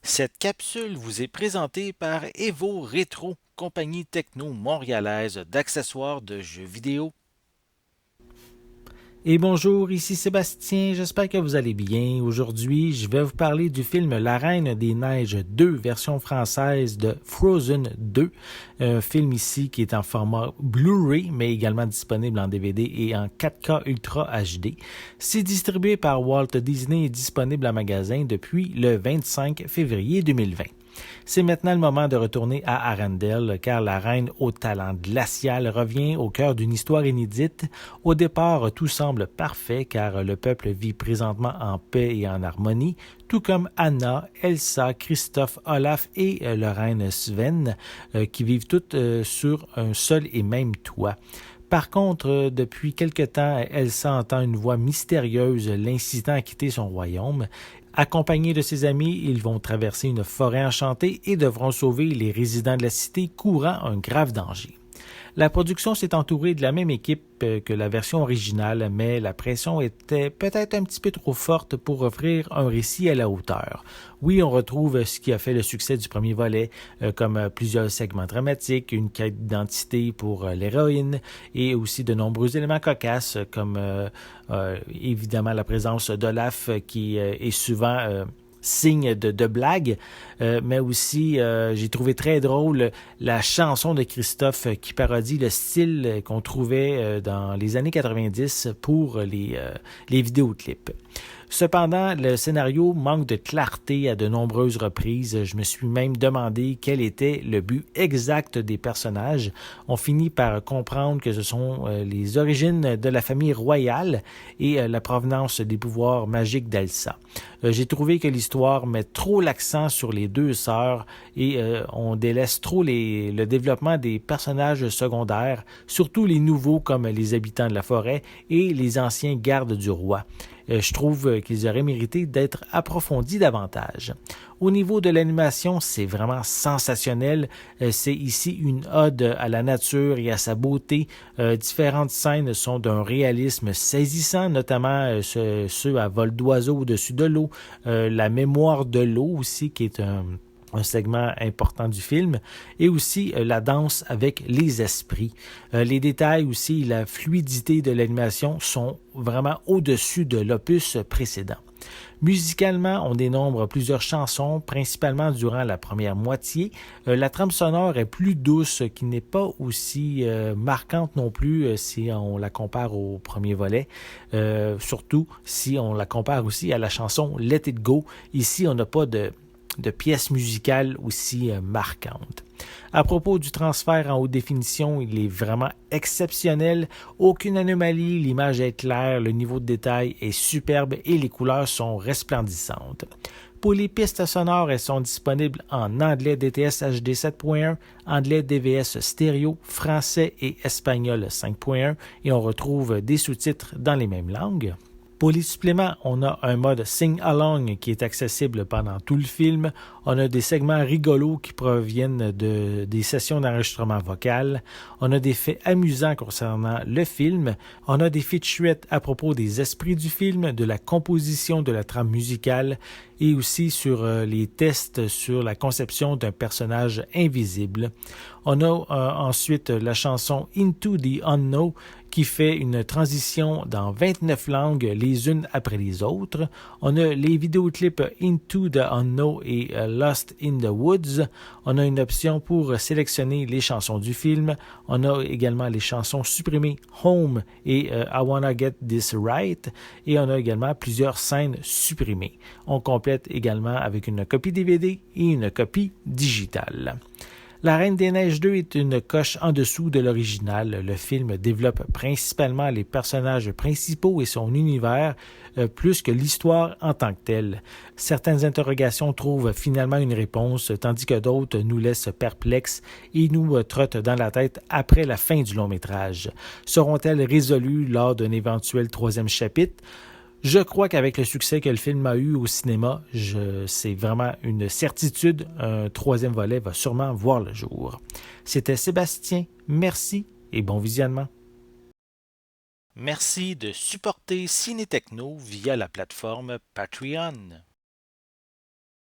Cette capsule vous est présentée par Evo Rétro, compagnie techno montréalaise d'accessoires de jeux vidéo. Et bonjour, ici Sébastien, j'espère que vous allez bien. Aujourd'hui, je vais vous parler du film La Reine des Neiges 2, version française de Frozen 2. Un film ici qui est en format Blu-ray, mais également disponible en DVD et en 4K Ultra HD. C'est distribué par Walt Disney et disponible en magasin depuis le 25 février 2020. C'est maintenant le moment de retourner à Arendelle, car la reine au talent glacial revient au cœur d'une histoire inédite. Au départ, tout semble parfait, car le peuple vit présentement en paix et en harmonie, tout comme Anna, Elsa, Christophe, Olaf et le reine Sven, qui vivent toutes sur un seul et même toit. Par contre, depuis quelque temps, Elsa entend une voix mystérieuse l'incitant à quitter son royaume. Accompagnés de ses amis, ils vont traverser une forêt enchantée et devront sauver les résidents de la cité courant un grave danger. La production s'est entourée de la même équipe que la version originale, mais la pression était peut-être un petit peu trop forte pour offrir un récit à la hauteur. Oui, on retrouve ce qui a fait le succès du premier volet, comme plusieurs segments dramatiques, une quête d'identité pour l'héroïne et aussi de nombreux éléments cocasses, comme évidemment la présence d'Olaf qui est souvent signe de blague, mais aussi j'ai trouvé très drôle la chanson de Christophe qui parodie le style qu'on trouvait dans les années 90 pour les vidéoclips. Cependant, le scénario manque de clarté à de nombreuses reprises. Je me suis même demandé quel était le but exact des personnages. On finit par comprendre que ce sont les origines de la famille royale et la provenance des pouvoirs magiques d'Elsa. J'ai trouvé que l'histoire met trop l'accent sur les deux sœurs et on délaisse trop le développement des personnages secondaires, surtout les nouveaux comme les habitants de la forêt et les anciens gardes du roi. Je trouve qu'ils auraient mérité d'être approfondis davantage. Au niveau de l'animation, c'est vraiment sensationnel. C'est ici une ode à la nature et à sa beauté. Différentes scènes sont d'un réalisme saisissant, notamment ceux à vol d'oiseau au-dessus de l'eau. La mémoire de l'eau aussi, qui est un segment important du film, et aussi la danse avec les esprits. Les détails aussi, la fluidité de l'animation sont vraiment au-dessus de l'opus précédent. Musicalement, on dénombre plusieurs chansons, principalement durant la première moitié. La trame sonore est plus douce, qui n'est pas aussi marquante non plus si on la compare au premier volet. Surtout si on la compare aussi à la chanson Let It Go. Ici, on n'a pas de pièces musicales aussi marquantes. À propos du transfert en haute définition, il est vraiment exceptionnel. Aucune anomalie, l'image est claire, le niveau de détail est superbe et les couleurs sont resplendissantes. Pour les pistes sonores, elles sont disponibles en anglais DTS HD 7.1, anglais DVS stéréo, français et espagnol 5.1 et on retrouve des sous-titres dans les mêmes langues. Pour les suppléments, on a un mode Sing Along qui est accessible pendant tout le film. On a des segments rigolos qui proviennent des sessions d'enregistrement vocal. On a des faits amusants concernant le film. On a des featurettes à propos des esprits du film, de la composition de la trame musicale et aussi sur les tests sur la conception d'un personnage invisible. On a ensuite la chanson Into the Unknown qui fait une transition dans 29 langues les unes après les autres. On a les vidéoclips Into the Unknown et Lost in the Woods. On a une option pour sélectionner les chansons du film. On a également les chansons supprimées Home et I Wanna Get This Right. Et on a également plusieurs scènes supprimées. On complète également avec une copie DVD et une copie digitale. La Reine des Neiges 2 est une coche en dessous de l'original. Le film développe principalement les personnages principaux et son univers, plus que l'histoire en tant que telle. Certaines interrogations trouvent finalement une réponse, tandis que d'autres nous laissent perplexes et nous trottent dans la tête après la fin du long métrage. Seront-elles résolues lors d'un éventuel troisième chapitre? Je crois qu'avec le succès que le film a eu au cinéma, c'est vraiment une certitude, un troisième volet va sûrement voir le jour. C'était Sébastien, merci et bon visionnement. Merci de supporter Ciné Techno via la plateforme Patreon.